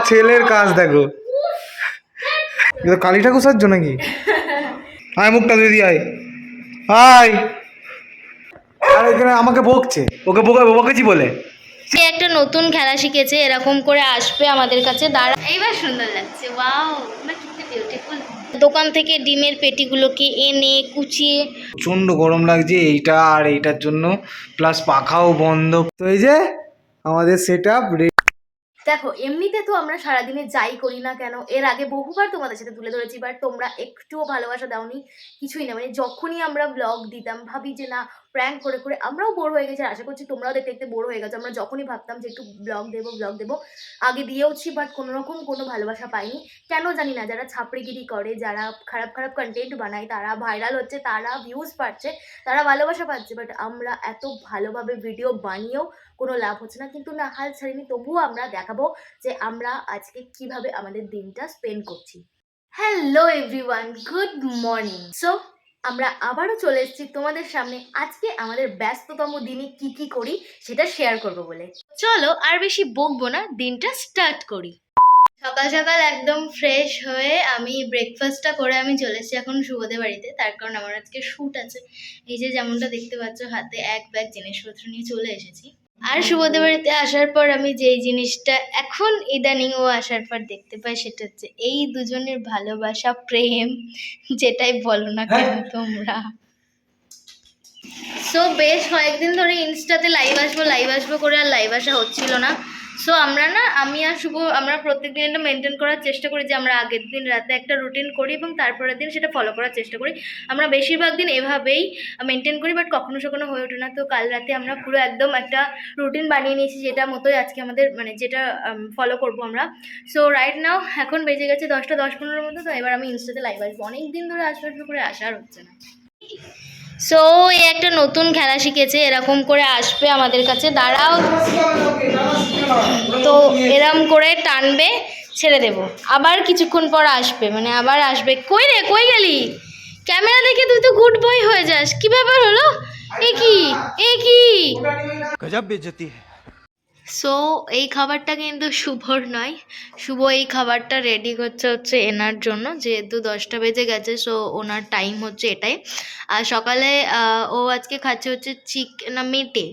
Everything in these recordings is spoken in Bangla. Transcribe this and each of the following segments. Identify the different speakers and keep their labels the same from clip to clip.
Speaker 1: ছেলের কাজ দেখো, কালী ঠাকুর সাজছো নাকি? আয় মুখটা দিয়ে আয় আয়। আর এখানে আমাকে বকছে, ওকে বকেছি বলে
Speaker 2: একটা নতুন খেলা শিখেছে, এরকম করে আসবে আমাদের কাছে, দাঁড়া এইবার সুন্দর লাগছে, ওয়াও কি বিউটিফুল। দোকান থেকে ডিমের পেটিগুলোকে এনে কুচিয়ে,
Speaker 1: প্রচন্ড গরম লাগছে এইটা আর এইটার জন্য, প্লাস পাখাও বন্ধ। তো এই যে আমাদের সেট আপ।
Speaker 2: দেখো এমনিতে তো আমরা সারাদিনে যাই করি না কেন, এর আগে বহুবার তোমাদের সাথে তুলে ধরেছি, বাট তোমরা একটুও ভালোবাসা দাওনি, কিছুই না। মানে যখনই আমরা ব্লগ দিতাম ভাবি যে না প্র্যাঙ্ক করে করে আমরাও বোর হয়ে গেছি, আর আশা করছি তোমরাও দেখতে দেখতে বোর হয়ে গেছো। আমরা যখনই ভাবতাম যে একটু ব্লগ দেবো আগে দিয়েওছি, বাট কোনোরকম কোনো ভালোবাসা পাইনি, কেন জানি না। যারা ছাপড়িগিরি করে, যারা খারাপ খারাপ কন্টেন্ট বানায়, তারা ভাইরাল হচ্ছে, তারা ভিউজ পাচ্ছে, তারা ভালোবাসা পাচ্ছে, বাট আমরা এত ভালোভাবে ভিডিও বানিয়েও কোনো লাভ হচ্ছে না। কিন্তু না, হাল ছাড়িনি, তবুও আমরা দেখাবো যে আমরা আজকে কিভাবে আমাদের দিনটা স্পেন্ড করছি। Hello everyone, good morning. So আমরা আবারও চলে এসেছি তোমাদের সামনে আজকে আমাদের ব্যস্ততম দিনে কি কি করি সেটা শেয়ার করব বলে। চলো আর বেশি বকবো না, দিনটা স্টার্ট করি। সকাল সকাল একদম ফ্রেশ হয়ে আমি ব্রেকফাস্টটা করে আমি চলে এসেছি এখন শুভদের বাড়িতে, তার কারণ আমার আজকে শ্যুট আছে। এই যে যেমনটা দেখতে পাচ্ছ, হাতে এক ব্যাগ জিনিসপত্র নিয়ে চলে এসেছি। আর শুভদের বাড়িতে আসার পর আমি যেই জিনিসটা এখন ইদানিং ও আসার পর দেখতে পাই, সেটা হচ্ছে এই দুজনের ভালোবাসা, প্রেম, যেটাই বলো না কেন তোমরা। সো বেশ কয়েকদিন ধরে ইনস্টাতে লাইভ আসবো করে আর লাইভ আসা হচ্ছিল না। সো আমি আর শুভ আমরা প্রত্যেকদিন এটা মেনটেন করার চেষ্টা করি যে আমরা আগের দিন রাতে একটা রুটিন করি এবং তারপরের দিন সেটা ফলো করার চেষ্টা করি। আমরা বেশিরভাগ দিন এভাবেই মেনটেন করি, বাট কখনো সখনো হয়ে ওঠে না। তো কাল রাতে আমরা পুরো একদম একটা রুটিন বানিয়ে নিয়েছি, যেটা মতোই আজকে আমাদের মানে যেটা ফলো করবো আমরা। সো রাইট নাও এখন বেজে গেছে 10:10-15 মতো। তো এবার আমি ইনস্টাতে লাইভ আসবো, অনেক দিন ধরে আসবো করে আসা আর হচ্ছে না। সো এই একটা নতুন খেলা শিখেছে, এরকম করে আসবে আমাদের কাছে, দাঁড়াও, তো এরম করে টানবে, ছেড়ে দেব, আবার কিছুক্ষণ পর আসবে, মানে আবার আসবে। কই রে, কই গেলি? ক্যামেরা দেখে তুই তো গুড বয় হয়ে যাস, কি ব্যাপার হলো? এ কি
Speaker 1: গজব বেইজ্জতি।
Speaker 2: সো এই খাবারটা কিন্তু শুভর নয়, শুভ এই খাবারটা রেডি করছে হচ্ছে এনার জন্য, যেহেতু 10টা বেজে গেছে। সো ওনার টাইম হচ্ছে এটাই। আর সকালে ও আজকে খাচ্ছে হচ্ছে মেটে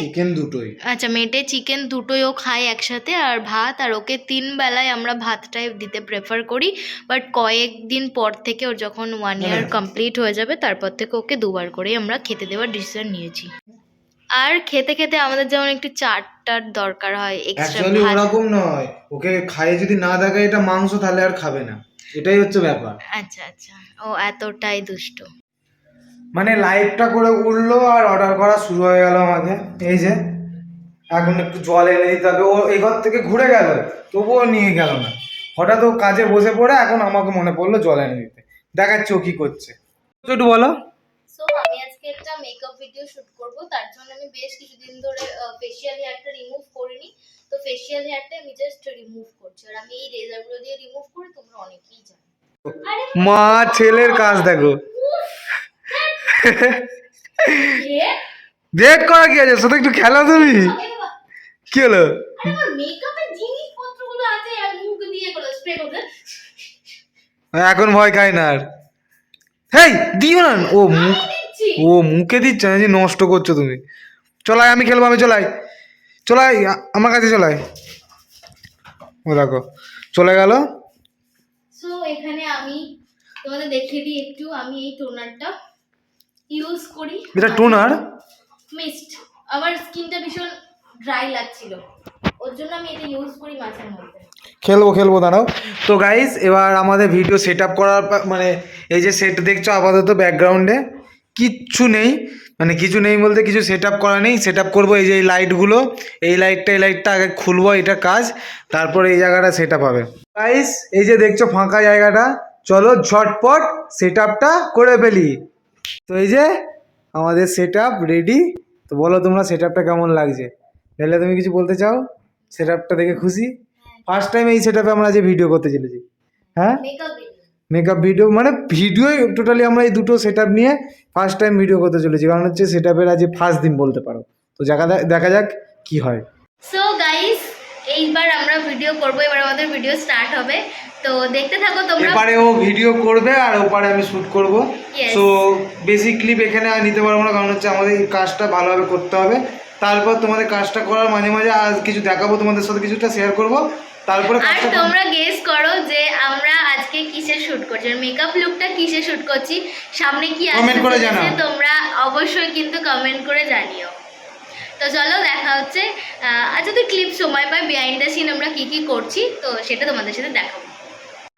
Speaker 1: চিকেন দুটোই,
Speaker 2: আচ্ছা মেটে চিকেন দুটোই ও খায় একসাথে, আর ভাত। আর ওকে 3 বেলায় আমরা ভাতটাই দিতে প্রেফার করি, বাট কয়েকদিন পর থেকে, ওর যখন 1 ইয়ার কমপ্লিট হয়ে যাবে তারপর থেকে ওকে 2বার করেই আমরা খেতে দেওয়ার ডিসিশন নিয়েছি। আর খেতে খেতে আমাদের যেমন একটু চাটটার দরকার হয় এক্সট্রা।
Speaker 1: অ্যাকচুয়ালি ওরকম নয়, ওকে খাইয়ে যদি না দেখায় এটা মাংস, তাহলে আর খাবে না, এটাই হচ্ছে ব্যাপার।
Speaker 2: আচ্ছা ও এতটাই দুষ্ট।
Speaker 1: মানে লাইভটা করে উঠলো আর অর্ডার করা শুরু হয়ে গেল আমাকে। এই যে এখন একটু জল এনে দিতে হবে, ও এই ঘর থেকে ঘুরে গেল তবুও নিয়ে গেল না। হঠাৎ ও কাজে বসে পড়ে, এখন আমাকে মনে পড়লো জল এনে দিতে। দেখাচ্ছে ও কি করছে, একটু বলো।
Speaker 2: সো আমি আজকে একটা মেকআপ ভিডিও শুট করব, তার জন্য আমি বেশ কিছুদিন ধরে ফেশিয়াল হেয়ারটা রিমুভ করিনি। তো ফেশিয়াল হেয়ারটা আমি জাস্ট রিমুভ করছি, আর আমি এই রেজারগুলো দিয়ে রিমুভ করি, তোমরা অনেকেই জানো।
Speaker 1: মা ছেলের কাজ দেখো, ডেট করা কি আছে, সাথে একটু খেলা। তুমি কি হলো?
Speaker 2: আমার মেকআপের জিনিসপত্রগুলো আছে আর মুখ দিয়ে করে স্প্রে করতে।
Speaker 1: এখন ভয় খায় না আর। হেই দিও না, ও মুখে দিচ্ছে না যে নষ্ট করছো তুমি। চলাই আমি খেলবো, আমি চলাই আমার কাছে চলাই। ও দেখো চলে গেল।
Speaker 2: সো এখানে আমি তোমাদের দেখিয়ে দিই একটু, আমি এই টোনারটা ইউজ করি।
Speaker 1: এটা টোনার
Speaker 2: মিস্ট, আমার স্কিনটা ভীষণ ড্রাই লাগছিল, ওর জন্য আমি এটা ইউজ করি মাঝে মধ্যে।
Speaker 1: খেলবো দাঁড়াও। তো গাইস এবার আমাদের ভিডিও সেট আপ করার মানে এই যে সেট দেখছো আপাতত ব্যাকগ্রাউন্ডে কিচ্ছু নেই, মানে কিছু নেই বলতে কিছু সেট আপ করা নেই। সেট আপ করবো এই যে এই লাইটগুলো, এই লাইটটা আগে খুলবো, এটা কাজ, তারপরে এই জায়গাটা সেট আপ হবে। গাইস এই যে দেখছো ফাঁকা জায়গাটা, চলো ঝটপট সেট আপটা করে ফেলি। তো এই যে আমাদের সেট আপ রেডি। তো বলো তোমরা সেট আপটা কেমন লাগছে? তাহলে তুমি কিছু বলতে চাও? সেট আপটা দেখে খুশি? ফার্স্ট টাইম এই সেট আপে আমরা যে ভিডিও করতে চলেছি। হ্যাঁ মেকআপ ভিডিও, মানে ভিডিও টোটালি আমরা এই দুটো সেট আপ নিয়ে ফার্স্ট টাইম ভিডিও করতে চলেছি, কারণ হচ্ছে সেট আপের আজ ফার্স্ট দিন বলতে পারো। তো দেখা যাক কি হয়।
Speaker 2: সো গাইস এইবার আমরা ভিডিও করব, এবার আমাদের ভিডিও স্টার্ট হবে, তো দেখতে থাকো তোমরা।
Speaker 1: এপারে ও ভিডিও করবে আর ওপারে আমি শ্যুট করব।
Speaker 2: Yes.
Speaker 1: সো বেসিক ক্লিপ এখানে আর নিতে পারবো না, কারণ হচ্ছে আমাদের এই কাজটা ভালোভাবে করতে হবে। তারপর তোমাদের কাজটা করার মাঝে মাঝে আজ কিছু দেখাবো, তোমাদের সাথে কিছুটা শেয়ার করব, তারপরে
Speaker 2: আর
Speaker 1: কাজটা
Speaker 2: তোমরা গেস করো যে আমরা আজকে কিসের শুট করছি, মেকআপ লুকটা কিসের শুট করছি, সামনে কি
Speaker 1: Comment করে
Speaker 2: আসছে
Speaker 1: জানাও।
Speaker 2: তোমরা অবশ্যই কিন্তু কমেন্ট করে জানিও। তো চলো দেখা হচ্ছে, আর যদি ক্লিপ সময় পাই বিহাইন্ড দ্য সিন আমরা কি কি করছি তো সেটা তোমাদের সাথে দেখাবো।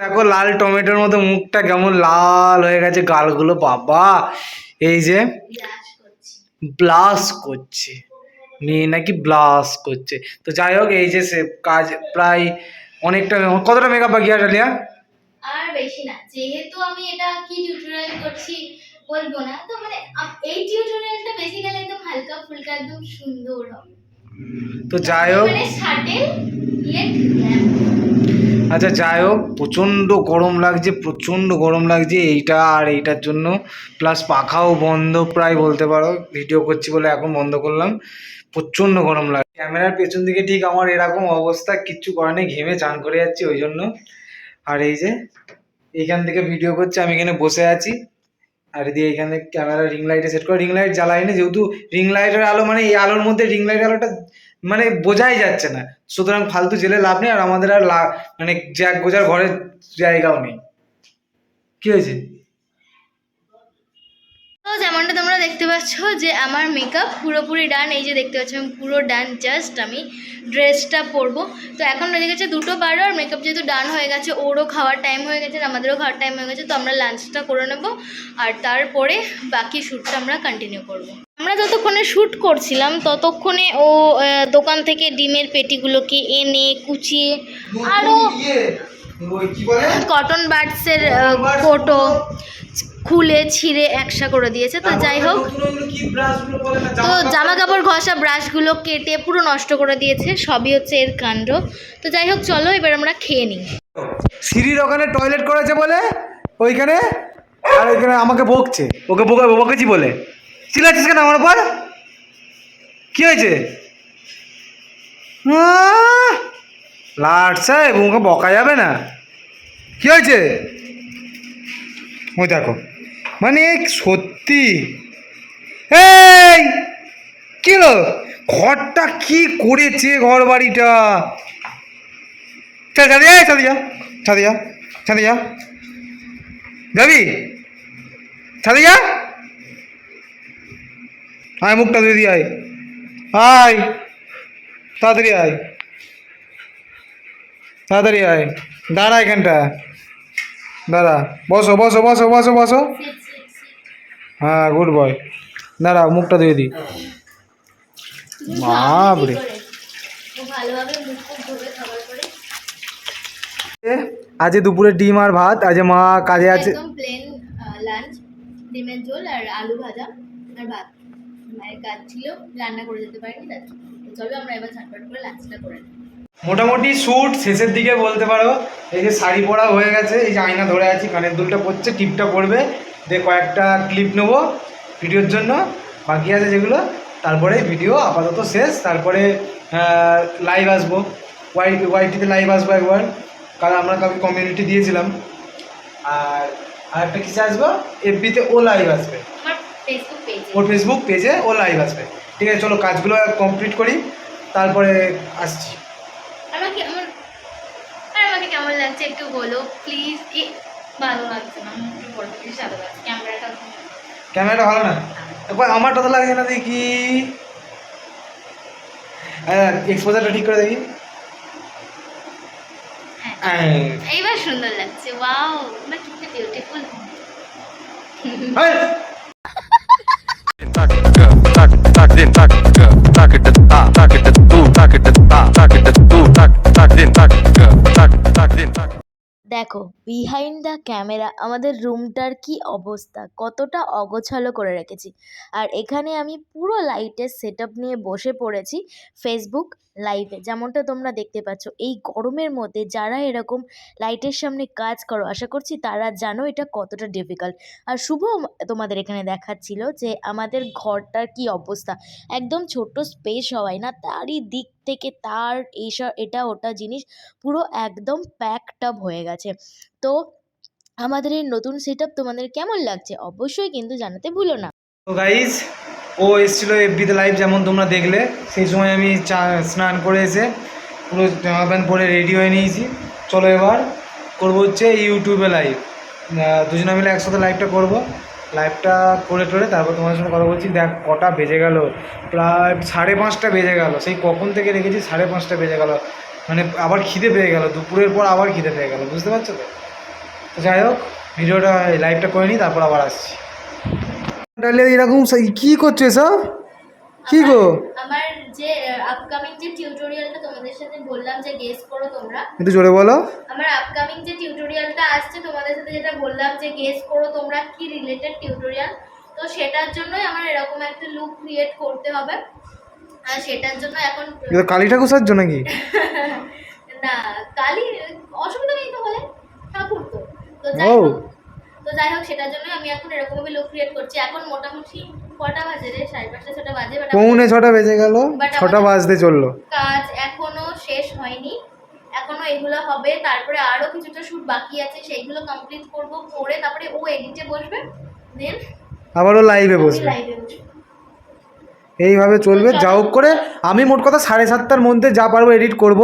Speaker 1: দেখো লাল টমেটোর মতো মুখটা কেমন লাল হয়ে গেছে, গালগুলো বাবা এই যে
Speaker 2: Blush করছি।
Speaker 1: ব্লাশ করছে, মেয়ে নাকি ব্লাশ করছে। তো যাই হোক এই যে সে কাজ প্রায় অনেকটা, কতটা মেকআপ বাকি আছে ডালিয়া?
Speaker 2: আর বেশি না, যেহেতু আমি এটা কি টিউটোরিয়াল করছি বলবো না, তো মানে এই টিউটোরিয়ালটা বেসিক্যালি একদম হালকা ফুলকা একদম সুন্দর হবে,
Speaker 1: তো যাই হোক,
Speaker 2: মানে শাটেল ইয়েট গ্ল্যাম।
Speaker 1: আচ্ছা যাই হোক, প্রচণ্ড গরম লাগছে, প্রচণ্ড গরম লাগছে এইটা আর এইটার জন্য, প্লাস পাখাও বন্ধ প্রায় বলতে পারো, ভিডিও করছি বলে এখন বন্ধ করলাম, প্রচণ্ড গরম লাগে। ক্যামেরার পেছন দিকে ঠিক আমার এরকম অবস্থা, কিচ্ছু করে নেই, ঘেমে চান করে যাচ্ছি ওই জন্য। আর এই যে এইখান থেকে ভিডিও করছি, আমি এখানে বসে আছি, আর দিয়ে এখানে ক্যামেরা রিং লাইটে সেট করে, রিং লাইট জ্বালাই না যেহেতু, রিং লাইটের আলো মানে এই আলোর মধ্যে রিং লাইটের আলোটা মানে বোঝাই যাচ্ছে না, সুতরাং ফালতু জেলে লাভ নেই, আর আমাদের আর মানে জ্যাক গোজার ঘরের জায়গাও নেই। কি হয়েছে?
Speaker 2: তো যেমনটা তোমরা দেখতে পাচ্ছ যে আমার মেকআপ পুরোপুরি ডান, এই যে দেখতে পাচ্ছ আমি পুরো ডান, জাস্ট আমি ড্রেসটা পরবো। তো এখন বেজে গেছে 2:12, আর মেকআপ যেহেতু ডান হয়ে গেছে, ওরও খাওয়ার টাইম হয়ে গেছে আর আমাদেরও খাওয়ার টাইম হয়ে গেছে, তো আমরা লাঞ্চটা করে নেব আর তারপরে বাকি শ্যুটটা আমরা কন্টিনিউ করব। আমরা যতক্ষণে শ্যুট করছিলাম ততক্ষণে ও দোকান থেকে ডিমের পেটিগুলোকে এনে কুচিয়ে আরও কটন বাডসের কোটো খুলে ছিঁড়ে একসা করে দিয়েছে। তো যাই হোক, তো জামা কাপড় ঘষা ব্রাশগুলো কেটে পুরো নষ্ট করে দিয়েছে, সবই হচ্ছে এর কাণ্ড। তো যাই হোক চলো এবার আমরা খেয়ে নিই।
Speaker 1: সিঁড়ির ওখানে টয়লেট করেছে বলে ওইখানে, আর ওইখানে আমাকে বকছে, ওকে বকেছি বলে চিল্লাচ্ছিস কেন আমার উপর? কি হয়েছে? লাটছে, ওকে বকা যাবে না। কি হয়েছে? ওই দেখো, মানে সত্যি এই কি হলো, ঘরটা কি করেছে, ঘর বাড়িটা। চল ছাদে যা, ছাদে যা, ছাদে যা, ছাদে যা, যাবি ছাদে যা, আয় মুখটা ধুয়ে দিয়ে আয়, আয় তাড়াতাড়ি আয়, তাড়াতাড়ি আয়, দাঁড়া এখানটা, দাঁড়া, বসো বসো বসো বসো বসো, হ্যাঁ গুড বয়, দাঁড়া মুখটা ধুয়ে দিই। বাপরে,
Speaker 2: ভালোভাবে মুখ ধুবে খাবার করে
Speaker 1: আজ দুপুরে ডিম আর ভাত, আজ মা কাজে আছে।
Speaker 2: একদম প্লেন লাঞ্চ, ডিমের ঝোল আর আলু ভাজা আর ভাত। মায়ের কাজ ছিল, রান্না করে যেতে পারিনি, তার জন্য। তো চলো আমরা এবার ঝটপট করে লাঞ্চটা করে নিই।
Speaker 1: মোটামুটি শ্যুট শেষের দিকে বলতে পারো, এই যে শাড়ি পরা হয়ে গেছে, এই যে আয়না ধরে আছি, কানের দুলটা পড়ছে, টিপটা পড়বে, দিয়ে কয়েকটা ক্লিপ নেবো ভিডিওর জন্য, বাকি আছে যেগুলো, তারপরে ভিডিও আপাতত শেষ। তারপরে লাইভ আসবো, ওয়াইটিতে লাইভ আসবো একবার, কারণ আমরা কাউকে কমিউনিটি দিয়েছিলাম, আর আরেকটা কিসে আসবো, এফবিতে ও লাইভ আসবে,
Speaker 2: আমার ফেসবুক পেজে।
Speaker 1: ওর ফেসবুক পেজে ও লাইভ আসবে। ঠিক আছে চলো কাজগুলো কমপ্লিট করি, তারপরে আসছি।
Speaker 2: আমাকে কেমন লাগছে একটু বলো প্লিজ। ভালো লাগছে না, একটু বলো প্লিজ, ভালো লাগছে ক্যামেরাটা।
Speaker 1: ক্যামেরাটা ভালো না, একবার আমারটা তো লাগছে না, দেখি এক্সপোজারটা ঠিক করে দেখি,
Speaker 2: এইবার সুন্দর লাগছে, ওয়াও বাট কি বিউটিফুল। দেখো বিহাইন্ড দ্য ক্যামেরা আমাদের রুমটার কি অবস্থা, কতটা অগোছালো করে রেখেছি। আর এখানে আমি পুরো লাইটের সেট আপ নিয়ে বসে পড়েছি ফেসবুক লাইভে, যেমনটা তোমরা দেখতে পাচ্ছ এই গরমের মধ্যে যারা এরকম লাইটের সামনে কাজ করো, আশা করছি তারা জানো এটা কতটা ডিফিকাল্ট। আর শুভ তোমাদের এখানে দেখাচ্ছিল যে আমাদের ঘরটার কি অবস্থা, একদম ছোট্ট স্পেস হওয়ায় না তারই দিক থেকে তার এইসব এটা ওটা জিনিস পুরো একদম প্যাকড আপ হয়ে গেছে। তো আমাদের এই নতুন সেট আপ তোমাদের কেমন লাগছে অবশ্যই কিন্তু জানাতে ভুলো না।
Speaker 1: তো গাইজ ও এসেছিল এফবিতে লাইভ, যেমন তোমরা দেখলে। সেই সময় আমি স্নান করে এসে পুরো জামা প্যান্ট পরে রেডি হয়ে নিয়েছি। চলো এবার করবো হচ্ছে ইউটিউবে লাইভ, দুজনে মিলে একসাথে লাইভটা করব। লাইভটা করে টোরে তারপর তোমাদের সঙ্গে কথা বলছি। দেখ কটা বেজে গেল, প্রায় 5:30 বেজে গেল। সেই কখন থেকে রেখেছি, 5:30 বেজে গেল। মানে আবার খিদে পেয়ে গেল, দুপুরের পর আবার খিদে পেয়ে গেল, বুঝতে পারছো তো? তো যাই হোক, ভিডিওটা লাইভটা করে নিই, তারপর আবার আসছি। তাহলে এরকম কি করছো এসব? কি গো?
Speaker 2: আমার যে আপকামিং যে টিউটোরিয়ালটা তোমাদের সাথে বললাম যে গেস করো তোমরা,
Speaker 1: একটু জোরে বলো।
Speaker 2: আমার আপকামিং যে টিউটোরিয়ালটা আসছে তোমাদের সাথে, যেটা বললাম যে গেস করো তোমরা কি রিলেটেড টিউটোরিয়াল, তো সেটার জন্যই আমার এরকম একটা লুক ক্রিয়েট করতে হবে। আর সেটার জন্য এখন
Speaker 1: এটা কালী ঠাকুর সাজছো নাকি?
Speaker 2: না, কালি অসুবিধা নেই তো, বলে ঠাকুর তো। তো
Speaker 1: ও
Speaker 2: যাই হোক, সেটার জন্য আমি এখন এরকম ভাবে লুক ক্রিয়েট করছি। এখন মোটামুটি কটা বাজে রে, 5:30 6টা বাজে, বাট
Speaker 1: 6:45 বেজে গেল, 6টা বাজতে চললো।
Speaker 2: কাজ এখনো শেষ হয়নি, এখনো এগুলো হবে। তারপরে আরো কিছুটা শুট বাকি আছে, সেইগুলো কমপ্লিট করব, করে তারপরে ও এডিটে বসবে, দেন
Speaker 1: আবারও লাইভে বসবে।
Speaker 2: লাইভে বসবে।
Speaker 1: এইভাবে চলবে। যা হোক করে আমি মোট কথা 7:30টার মধ্যে যা পারবো এডিট করব,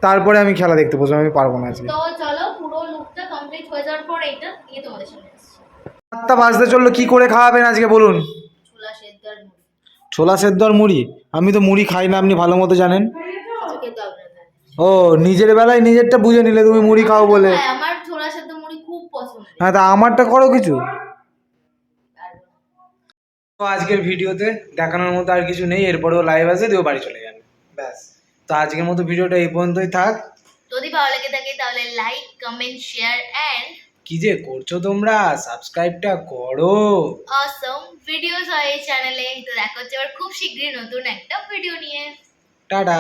Speaker 1: তারপরে আমি খেলা দেখতে বসবো। আমি পারবো না আজকে।
Speaker 2: তো চলো পুরো লুকটা কমপ্লিট হয়ে যাওয়ার পর এইটা নিয়ে তোমাদের সামনে আসছি।
Speaker 1: 7টা বাজতে চললো, কি করে খাওয়াবেন আজকে বলুন?
Speaker 2: ছোলা সেদ্ধ আর মুড়ি।
Speaker 1: ছোলা সেদ্ধ আর মুড়ি? আমি তো মুড়ি খাই না, আপনি ভালো মতো জানেন।
Speaker 2: কিছু খেতে হবে না।
Speaker 1: ও, নিজের বেলায় নিজেরটা বুঝে নিলে তুমি মুড়ি খাও বলে।
Speaker 2: হ্যাঁ, আমার ছোলা সেদ্ধ মুড়ি খুব পছন্দ।
Speaker 1: হ্যাঁ, তা আমারটা করো কিছু।
Speaker 2: আর
Speaker 1: তো আজকের ভিডিওতে দেখানোর মতো আর কিছু নেই, এরপরেও লাইভ আছে, দিয়েও বাড়ি চলে যাবে, ব্যাস। তো আজকের মতো ভিডিওটা এই পর্যন্তই থাক।
Speaker 2: যদি ভালো লেগে থাকে তাহলে লাইক কমেন্ট শেয়ার এন্ড
Speaker 1: কি যে করছো তোমরা, সাবস্ক্রাইবটা করো।
Speaker 2: অসম ভিডিওস হয় এই চ্যানেলে। তো দেখা হচ্ছে আবার খুব শীঘ্রই নতুন একটা ভিডিও নিয়ে।
Speaker 1: টাটা।